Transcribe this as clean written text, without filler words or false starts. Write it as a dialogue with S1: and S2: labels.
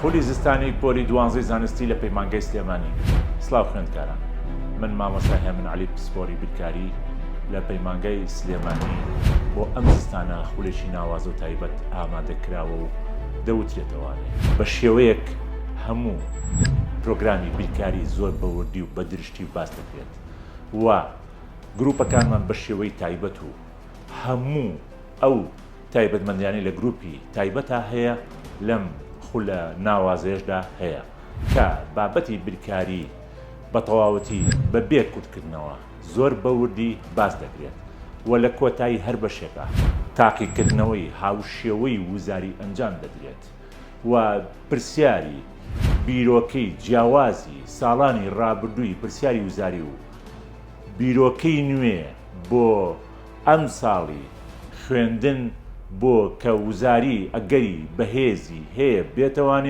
S1: پۆلی زستانی پۆلی دوانزەی زانستی لە پەیمانگەی سلێمانی. سڵاو خوێندکاران، من مامۆستا هێمن عەلی پسپۆری بیرکاری لە پەیمانگەی سلێمانی بۆ ئەم زستانە خولێکی ناوازە و تایبەت ئامادەکراوە و دەوترێتەوانێ بە شێوەیەک هەموو پرۆگرامی بیرکاری زۆر بەوردی و بەدرشتی و باس دەکرێت و گروپەکانمان بە شێوەی تایبەت و هەموو ئەو تایبەتمەندیانی لە گروپی تایبەتە هەیە لەم خولە ناوازەیەشدا هەیە کە بابەتی بیرکاری بە تەواوەتی بە بێ کورتکردنەوە زۆر بەوردی باس دەکرێت و لە کۆتایی هەر بەشێکە تاقیکردنەوەی هاوشێوەی وزاری ئەنجام دەدرێت و پرسیاری بیرۆکەی جیاوازی ساڵانی ڕابردووی پرسیاری وزاری و بیرۆکەی نوێ بۆ ئەم ساڵی خوێندن بۆ کە وزاری ئەگەری بەهێزی هەیە بێتەوانێت